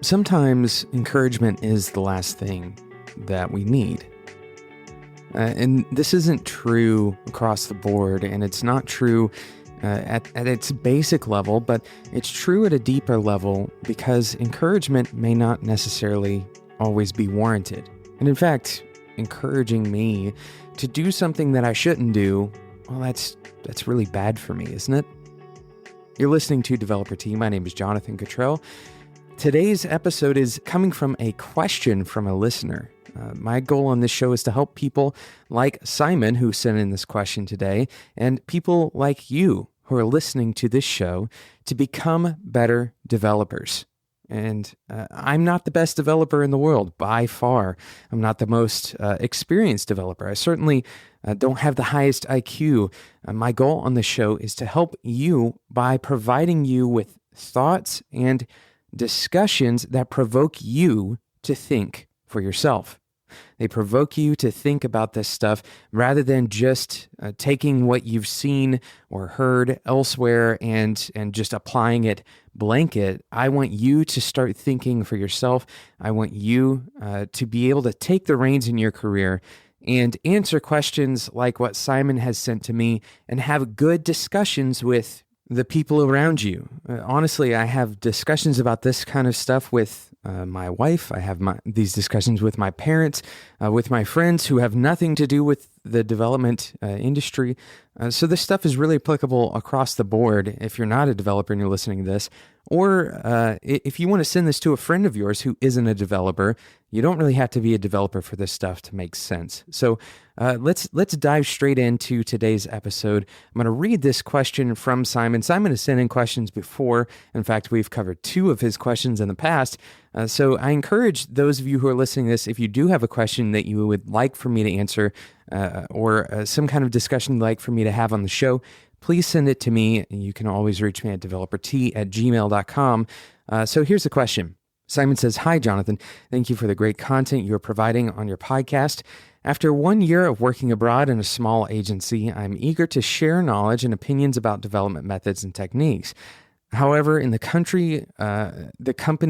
Sometimes encouragement is the last thing that we need. And this isn't true across the board, and it's not true at its basic level, but it's true at a deeper level because encouragement may not necessarily always be warranted. And in fact, encouraging me to do something that I shouldn't do, well, that's really bad for me, isn't it? You're listening to Developer Tea. My name is Jonathan Cottrell. Today's episode is coming from a question from a listener. My goal on this show is to help people like Simon, who sent in this question today, and people like you who are listening to this show to become better developers. And I'm not the best developer in the world, by far. I'm not the most experienced developer. I certainly don't have the highest IQ. My goal on this show is to help you by providing you with thoughts and discussions that provoke you to think for yourself. They provoke you to think about this stuff rather than just taking what you've seen or heard elsewhere and just applying it blanket. I want you to start thinking for yourself. I want you to be able to take the reins in your career and answer questions like what Simon has sent to me and have good discussions with the people around you. Honestly, I have discussions about this kind of stuff with my wife. I have these discussions with my parents, with my friends who have nothing to do with the development industry. So this stuff is really applicable across the board if you're not a developer and you're listening to this. Or if you want to send this to a friend of yours who isn't a developer, you don't really have to be a developer for this stuff to make sense. So let's dive straight into today's episode. I'm going to read this question from Simon. Simon has sent in questions before. In fact, we've covered 2 of his questions in the past. So I encourage those of you who are listening to this, if you do have a question that you would like for me to answer or some kind of discussion you'd like for me to have on the show, please send it to me. You can always reach me at developertea@gmail.com. So here's the question. Simon says, "Hi, Jonathan. Thank you for the great content you're providing on your podcast. After 1 year of working abroad in a small agency, I'm eager to share knowledge and opinions about development methods and techniques. However, in the company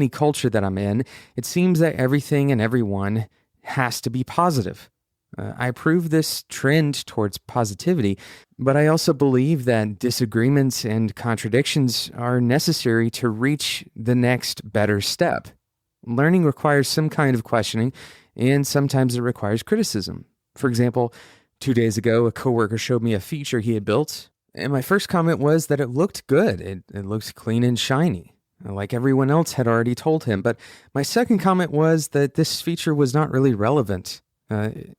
culture that I'm in, it seems that everything and everyone has to be positive. I approve this trend towards positivity, but I also believe that disagreements and contradictions are necessary to reach the next better step. Learning requires some kind of questioning, and sometimes it requires criticism. For example, 2 days ago, a coworker showed me a feature he had built, and my first comment was that it looked good. It looked clean and shiny, like everyone else had already told him. But my second comment was that this feature was not really relevant.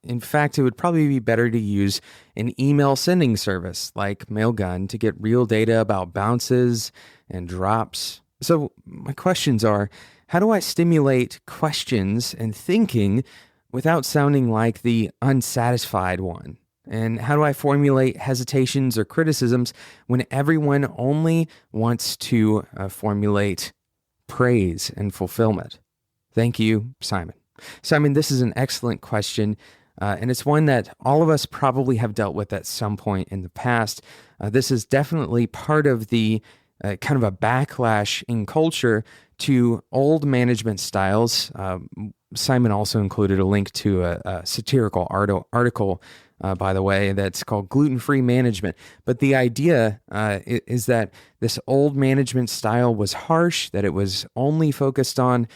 In fact, it would probably be better to use an email sending service like Mailgun to get real data about bounces and drops. So my questions are, how do I stimulate questions and thinking without sounding like the unsatisfied one? And how do I formulate hesitations or criticisms when everyone only wants to formulate praise and fulfillment? Thank you, Simon." Simon, this is an excellent question, and it's one that all of us probably have dealt with at some point in the past. This is definitely part of the kind of a backlash in culture to old management styles. Simon also included a link to a satirical article, by the way, that's called Gluten-Free Management. But the idea is that this old management style was harsh, that it was only focused on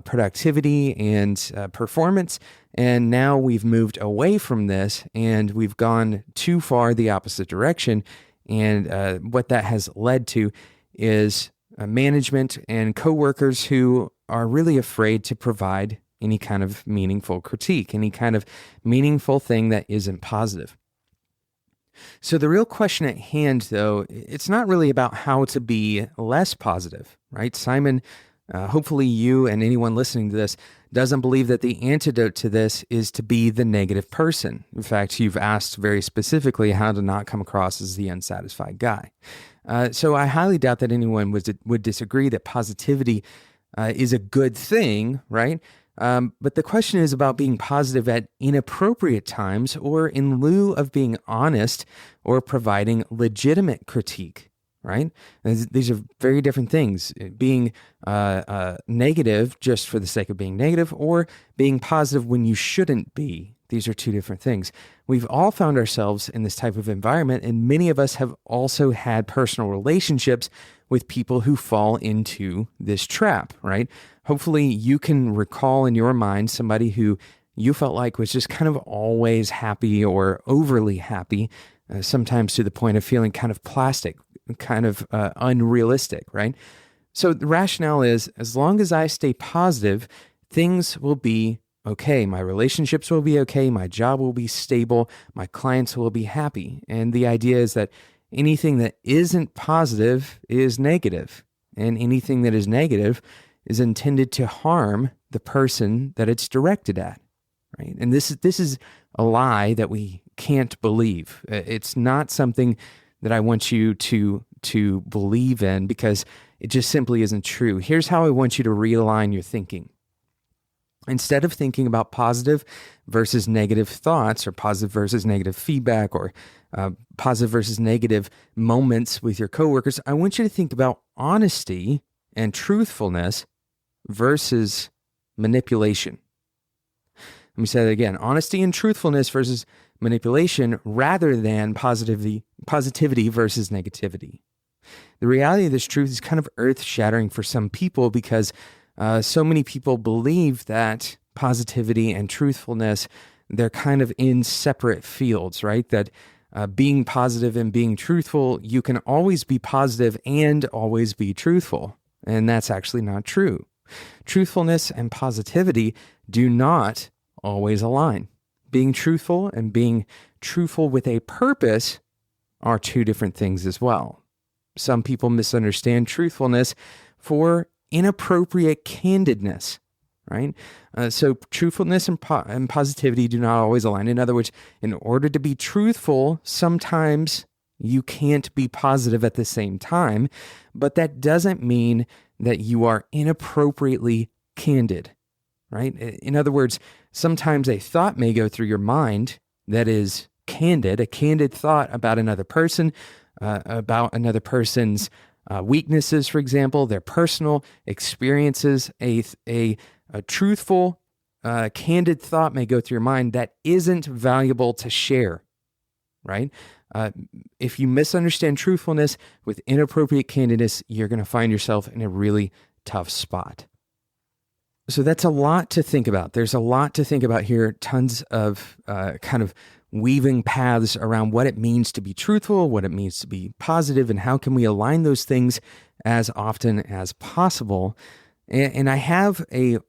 productivity and performance, and now we've moved away from this and we've gone too far the opposite direction, and what that has led to is management and coworkers who are really afraid to provide any kind of meaningful critique, any kind of meaningful thing that isn't positive. So the real question at hand, though, it's not really about how to be less positive, right? Simon, hopefully you and anyone listening to this doesn't believe that the antidote to this is to be the negative person. In fact, you've asked very specifically how to not come across as the unsatisfied guy. So I highly doubt that anyone would disagree that positivity is a good thing, right? But the question is about being positive at inappropriate times or in lieu of being honest or providing legitimate critique. right? These are very different things. Being negative just for the sake of being negative, or being positive when you shouldn't be. These are two different things. We've all found ourselves in this type of environment, and many of us have also had personal relationships with people who fall into this trap, right? Hopefully you can recall in your mind somebody who you felt like was just kind of always happy or overly happy, sometimes to the point of feeling kind of plastic, kind of unrealistic, right? So the rationale is, as long as I stay positive, things will be okay. My relationships will be okay. My job will be stable. My clients will be happy. And the idea is that anything that isn't positive is negative, and anything that is negative is intended to harm the person that it's directed at, right? And this is a lie that we can't believe. It's not something that I want you to believe in, because it just simply isn't true. Here's how I want you to realign your thinking. Instead of thinking about positive versus negative thoughts, or positive versus negative feedback, or positive versus negative moments with your coworkers, I want you to think about honesty and truthfulness versus manipulation. Let me say that again. Honesty and truthfulness versus manipulation, rather than positivity versus negativity. The reality of this truth is kind of earth-shattering for some people, because so many people believe that positivity and truthfulness, they're kind of in separate fields, right? That being positive and being truthful, you can always be positive and always be truthful. And that's actually not true. Truthfulness and positivity do not always align. Being truthful and being truthful with a purpose are two different things as well. Some people misunderstand truthfulness for inappropriate candidness, right? So truthfulness and positivity do not always align. In other words, in order to be truthful, sometimes you can't be positive at the same time, but that doesn't mean that you are inappropriately candid, right? In other words, sometimes a thought may go through your mind that is candid, a candid thought about another person, about another person's weaknesses, for example, their personal experiences. A truthful, candid thought may go through your mind that isn't valuable to share, right? If you misunderstand truthfulness with inappropriate candidness, you're going to find yourself in a really tough spot. So that's a lot to think about. There's a lot to think about here. Tons of kind of weaving paths around what it means to be truthful, what it means to be positive, and how can we align those things as often as possible. And I have a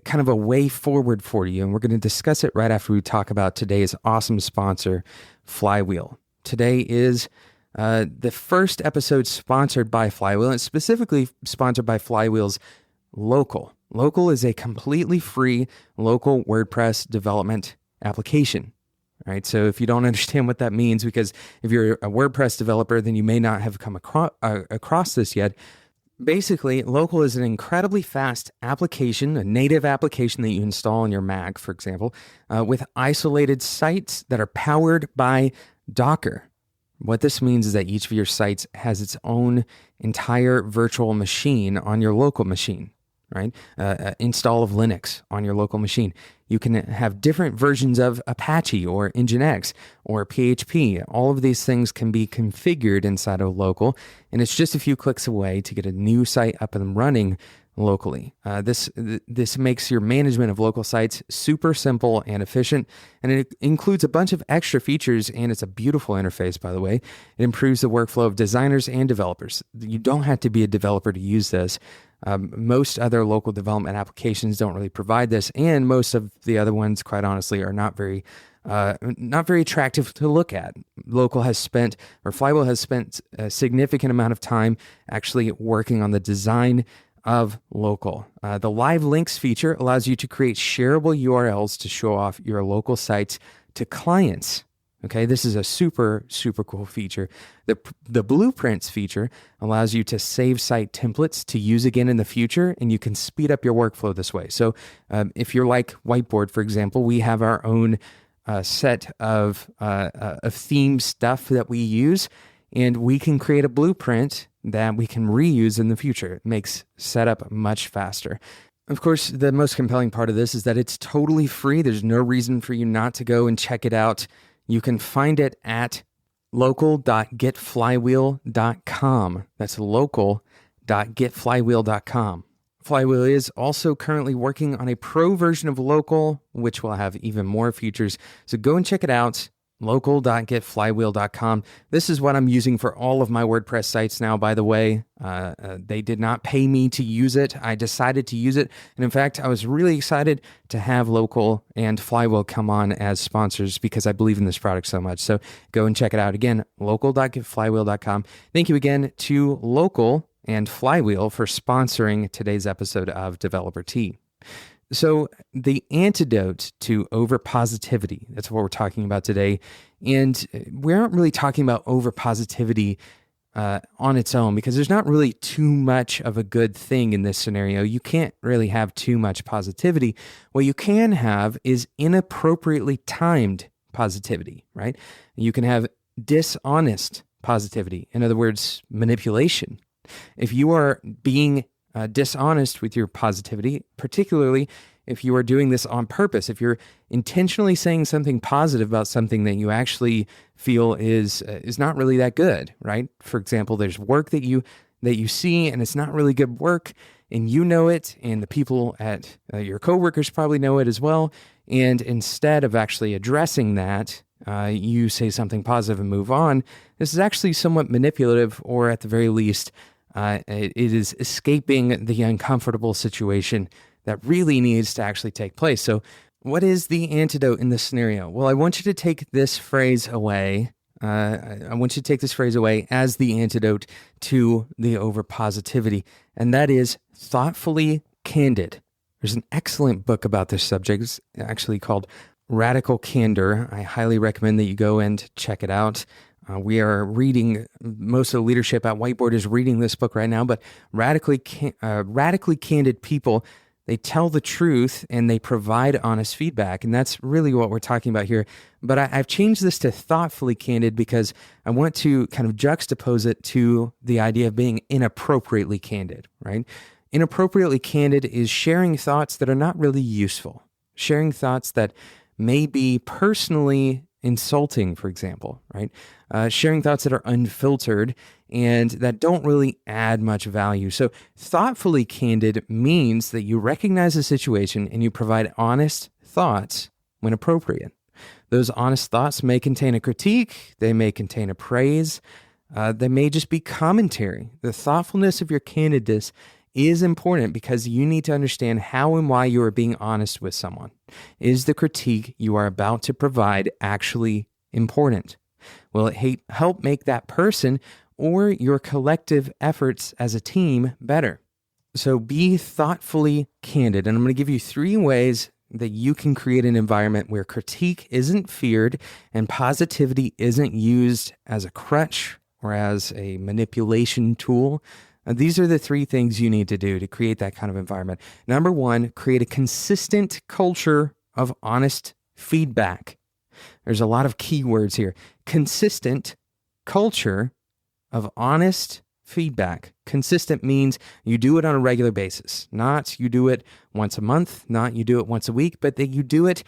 kind of a way forward for you, and we're going to discuss it right after we talk about today's awesome sponsor, Flywheel. Today is the first episode sponsored by Flywheel, and specifically sponsored by Flywheel's Local. Local is a completely free local WordPress development application. Right. So if you don't understand what that means, because if you're a WordPress developer, then you may not have come across this yet. Basically, Local is an incredibly fast application, a native application that you install on your Mac, for example, with isolated sites that are powered by Docker. What this means is that each of your sites has its own entire virtual machine on your local machine. Right? Install of Linux on your local machine. You can have different versions of Apache or Nginx or PHP. All of these things can be configured inside of Local, and it's just a few clicks away to get a new site up and running locally. This makes your management of local sites super simple and efficient, and it includes a bunch of extra features, and it's a beautiful interface, by the way. It improves the workflow of designers and developers. You don't have to be a developer to use this. Most other local development applications don't really provide this, and most of the other ones, quite honestly, are not very attractive to look at. Flywheel has spent a significant amount of time actually working on the design of Local. The Live Links feature allows you to create shareable URLs to show off your local sites to clients. Okay, this is a super, super cool feature. The Blueprints feature allows you to save site templates to use again in the future, and you can speed up your workflow this way. So if you're like Whiteboard, for example, we have our own set of theme stuff that we use, and we can create a blueprint that we can reuse in the future. It makes setup much faster. Of course, the most compelling part of this is that it's totally free. There's no reason for you not to go and check it out. You can find it at local.getflywheel.com. That's local.getflywheel.com. Flywheel is also currently working on a pro version of Local, which will have even more features. So go and check it out, local.getflywheel.com. This is what I'm using for all of my WordPress sites now, by the way. They did not pay me to use it. I decided to use it. And in fact, I was really excited to have Local and Flywheel come on as sponsors because I believe in this product so much. So go and check it out. Again, local.getflywheel.com. Thank you again to Local and Flywheel for sponsoring today's episode of Developer Tea. So the antidote to overpositivity, that's what we're talking about today. And we aren't really talking about overpositivity on its own because there's not really too much of a good thing in this scenario. You can't really have too much positivity. What you can have is inappropriately timed positivity, right? You can have dishonest positivity. In other words, manipulation. If you are being dishonest with your positivity, particularly if you are doing this on purpose, if you're intentionally saying something positive about something that you actually feel is not really that good, right? For example, there's work that you see and it's not really good work, and you know it, and the people at your coworkers probably know it as well. And instead of actually addressing that, you say something positive and move on. This is actually somewhat manipulative, or at the very least, it is escaping the uncomfortable situation that really needs to actually take place. So what is the antidote in this scenario? Well, I want you to take this phrase away. I want you to take this phrase away as the antidote to the overpositivity, and that is thoughtfully candid. There's an excellent book about this subject. It's actually called Radical Candor. I highly recommend that you go and check it out. We are reading, most of the leadership at Whiteboard is reading this book right now, but radically candid people, they tell the truth and they provide honest feedback. And that's really what we're talking about here. But I've changed this to thoughtfully candid because I want to kind of juxtapose it to the idea of being inappropriately candid, right? Inappropriately candid is sharing thoughts that are not really useful, sharing thoughts that may be personally insulting, for example, right? Sharing thoughts that are unfiltered and that don't really add much value. So thoughtfully candid means that you recognize the situation and you provide honest thoughts when appropriate. Those honest thoughts may contain a critique, they may contain a praise, they may just be commentary. The thoughtfulness of your candidness is important because you need to understand how and why you are being honest with someone. Is the critique you are about to provide actually important? Will it help make that person or your collective efforts as a team better? So be thoughtfully candid. And I'm going to give you 3 ways that you can create an environment where critique isn't feared and positivity isn't used as a crutch or as a manipulation tool. These are the 3 things you need to do to create that kind of environment. Number 1, create a consistent culture of honest feedback. There's a lot of keywords here. Consistent culture of honest feedback. Consistent means you do it on a regular basis, not you do it once a month, not you do it once a week, but that you do it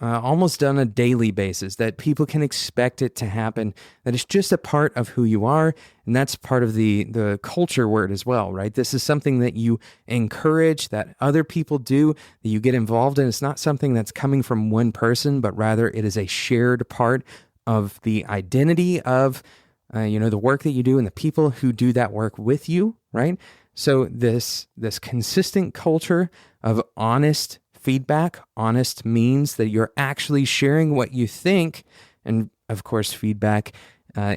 almost on a daily basis, that people can expect it to happen, that it's just a part of who you are, and that's part of the culture word as well, right? This is something that you encourage, that other people do, that you get involved in. It's not something that's coming from one person, but rather it is a shared part of the identity of the work that you do and the people who do that work with you, right? So this consistent culture of honest feedback. Honest means that you're actually sharing what you think. And of course, feedback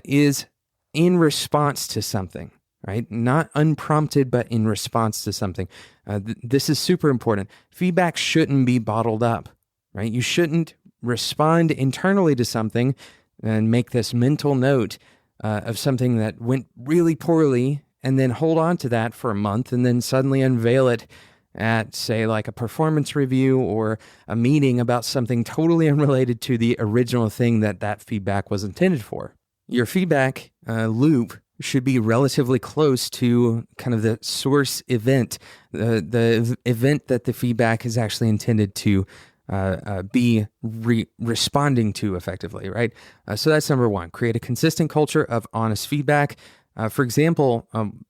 is in response to something, right? Not unprompted, but in response to something. This is super important. Feedback shouldn't be bottled up, right? You shouldn't respond internally to something and make this mental note of something that went really poorly and then hold on to that for a month and then suddenly unveil it at, say, like a performance review or a meeting about something totally unrelated to the original thing that feedback was intended for. Your feedback loop should be relatively close to kind of the source event, the event that the feedback is actually intended to be responding to effectively, right? So that's number one. Create a consistent culture of honest feedback. For example,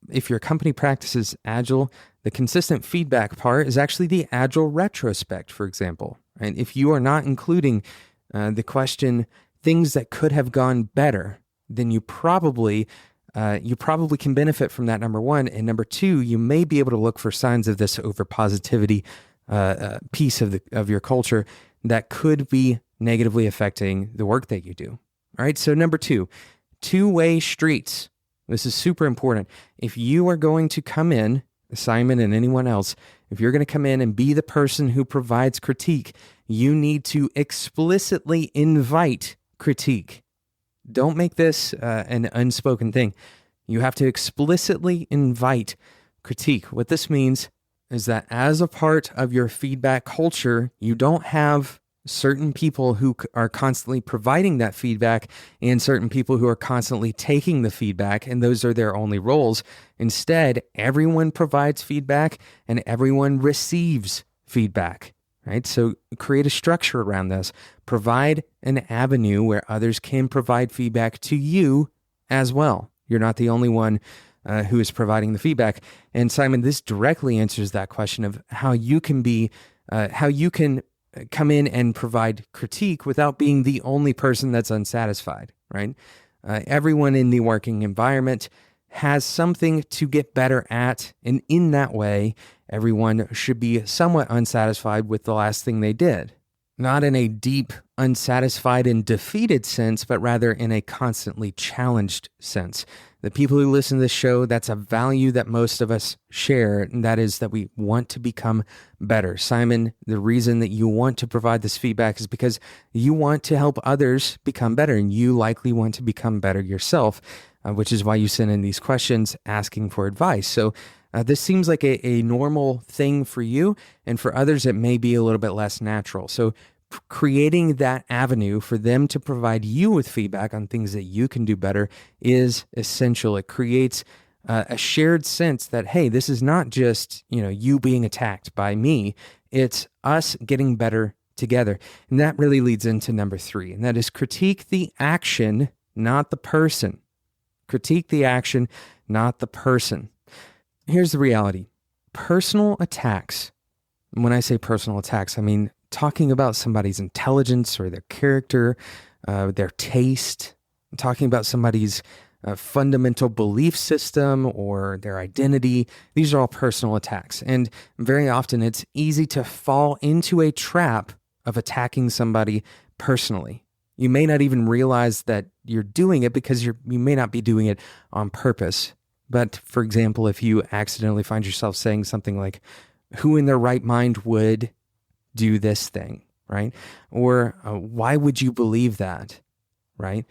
if your company practices Agile, the consistent feedback part is actually the Agile retrospect, for example. Right? If you are not including the question, things that could have gone better, then you probably can benefit from that, number one. And number two, you may be able to look for signs of this over positivity piece of your culture that could be negatively affecting the work that you do. All right. So number two-way streets. This is super important. If you are going to come in, Simon and anyone else, if you're going to come in and be the person who provides critique, you need to explicitly invite critique. Don't make this an unspoken thing. You have to explicitly invite critique. What this means is that as a part of your feedback culture, you don't have certain people who are constantly providing that feedback and certain people who are constantly taking the feedback, and those are their only roles. Instead, everyone provides feedback and everyone receives feedback, right? So create a structure around this. Provide an avenue where others can provide feedback to you as well. You're not the only one who is providing the feedback. And Simon, this directly answers that question of how you can come in and provide critique without being the only person that's unsatisfied, right? Everyone in the working environment has something to get better at, and in that way, everyone should be somewhat unsatisfied with the last thing they did. Not in a deep, unsatisfied and defeated sense, but rather in a constantly challenged sense. The people who listen to this show, that's a value that most of us share, and that is that we want to become better. Simon, the reason that you want to provide this feedback is because you want to help others become better, and you likely want to become better yourself, which is why you send in these questions asking for advice. So this seems like a normal thing for you, and for others, it may be a little bit less natural. So creating that avenue for them to provide you with feedback on things that you can do better is essential. It creates a shared sense that, hey, this is not just, you being attacked by me. It's us getting better together. And that really leads into number 3, and that is critique the action, not the person. Critique the action, not the person. Here's the reality. Personal attacks, and when I say personal attacks, I mean talking about somebody's intelligence or their character, their taste, talking about somebody's fundamental belief system or their identity. These are all personal attacks. And very often it's easy to fall into a trap of attacking somebody personally. You may not even realize that you're doing it because you may not be doing it on purpose. But for example, if you accidentally find yourself saying something like, who in their right mind would do this thing, right? Or why would you believe that, right?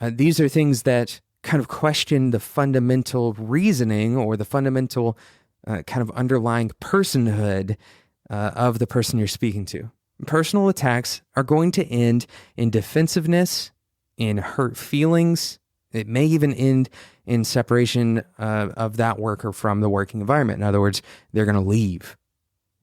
These are things that kind of question the fundamental reasoning or the fundamental kind of underlying personhood of the person you're speaking to. Personal attacks are going to end in defensiveness, in hurt feelings. It may even end in separation of that worker from the working environment. In other words, they're going to leave.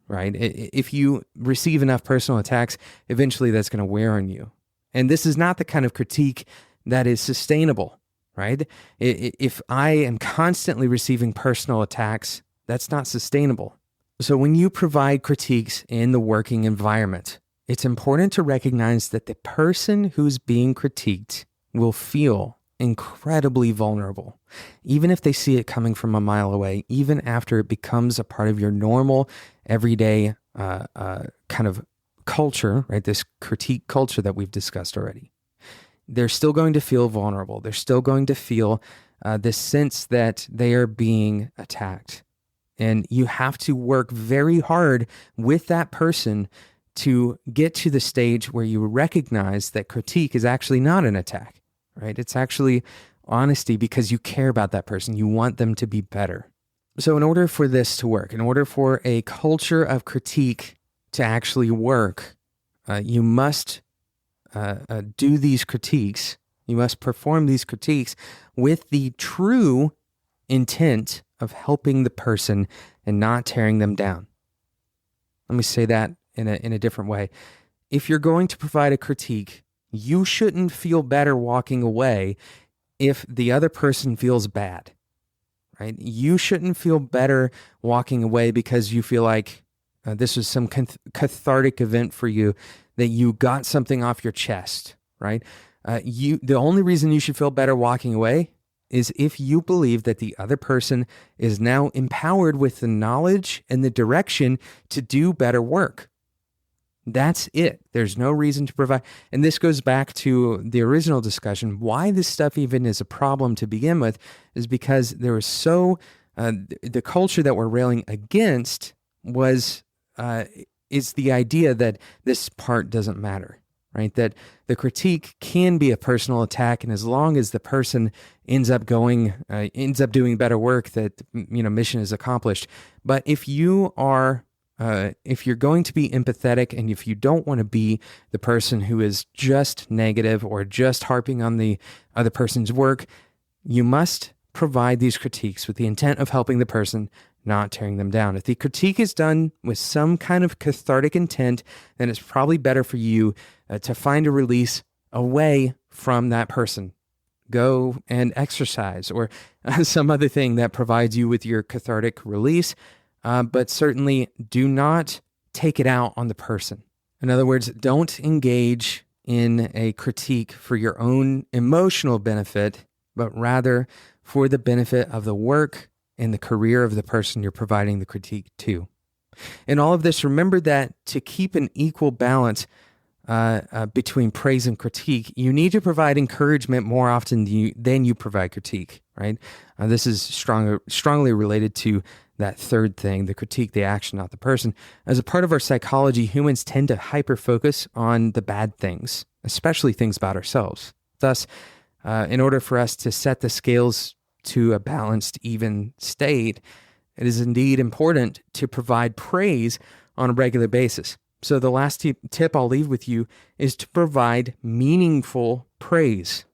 Right? If you receive enough personal attacks, eventually that's going to wear on you. And this is not the kind of critique that is sustainable, right? If I am constantly receiving personal attacks, that's not sustainable. So when you provide critiques in the working environment, it's important to recognize that the person who's being critiqued will feel incredibly vulnerable, even if they see it coming from a mile away, even after it becomes a part of your normal, everyday kind of culture, right? This critique culture that we've discussed already. They're still going to feel vulnerable. They're still going to feel this sense that they are being attacked. And you have to work very hard with that person to get to the stage where you recognize that critique is actually not an attack. Right? It's actually honesty because you care about that person. You want them to be better. So in order for this to work, in order for a culture of critique to actually work, you must do these critiques You must perform these critiques with the true intent of helping the person and not tearing them down. Let me say that in a different way. If you're going to provide a critique, you shouldn't feel better walking away if the other person feels bad, right? You shouldn't feel better walking away because you feel like this was some cathartic event for you, that you got something off your chest, right? The only reason you should feel better walking away is if you believe that the other person is now empowered with the knowledge and the direction to do better work. That's it. There's no reason to provide. And this goes back to the original discussion. Why this stuff even is a problem to begin with is because there was the culture that we're railing against is the idea that this part doesn't matter, right? That the critique can be a personal attack, and as long as the person ends up doing better work, that mission is accomplished. But if you're going to be empathetic, and if you don't want to be the person who is just negative or just harping on the other person's work, you must provide these critiques with the intent of helping the person, not tearing them down. If the critique is done with some kind of cathartic intent, then it's probably better for you to find a release away from that person. Go and exercise or some other thing that provides you with your cathartic release, but certainly do not take it out on the person. In other words, don't engage in a critique for your own emotional benefit, but rather for the benefit of the work and the career of the person you're providing the critique to. In all of this, remember that to keep an equal balance between praise and critique, you need to provide encouragement more often than you provide critique, right? This is strongly related to that third thing, the critique, the action, not the person. As a part of our psychology, humans tend to hyper-focus on the bad things, especially things about ourselves. Thus, in order for us to set the scales to a balanced, even state, it is indeed important to provide praise on a regular basis. So the last tip I'll leave with you is to provide meaningful praise.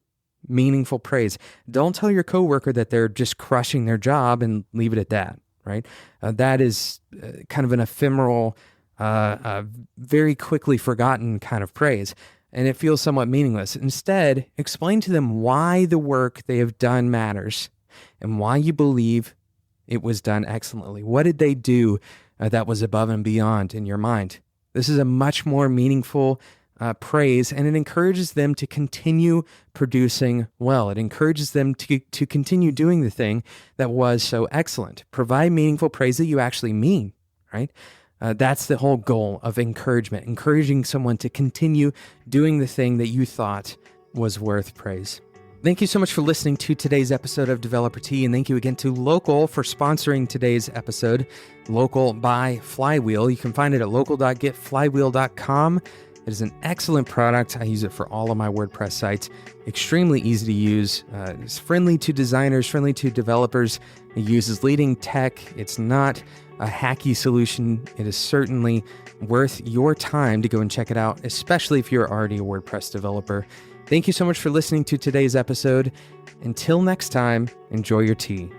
Meaningful praise. Don't tell your coworker that they're just crushing their job and leave it at that, right? That is kind of an ephemeral, very quickly forgotten kind of praise, and it feels somewhat meaningless. Instead, explain to them why the work they have done matters and why you believe it was done excellently. What did they do that was above and beyond in your mind? This is a much more meaningful praise, and it encourages them to continue producing well. It encourages them to continue doing the thing that was so excellent. Provide meaningful praise that you actually mean, right? That's the whole goal of encouragement, encouraging someone to continue doing the thing that you thought was worth praise. Thank you so much for listening to today's episode of Developer Tea, and thank you again to Local for sponsoring today's episode. Local by Flywheel. You can find it at local.getflywheel.com. It is an excellent product. I use it for all of my WordPress sites. Extremely easy to use. It's friendly to designers, friendly to developers. It uses leading tech. It's not a hacky solution. It is certainly worth your time to go and check it out, especially if you're already a WordPress developer. Thank you so much for listening to today's episode. Until next time, enjoy your tea.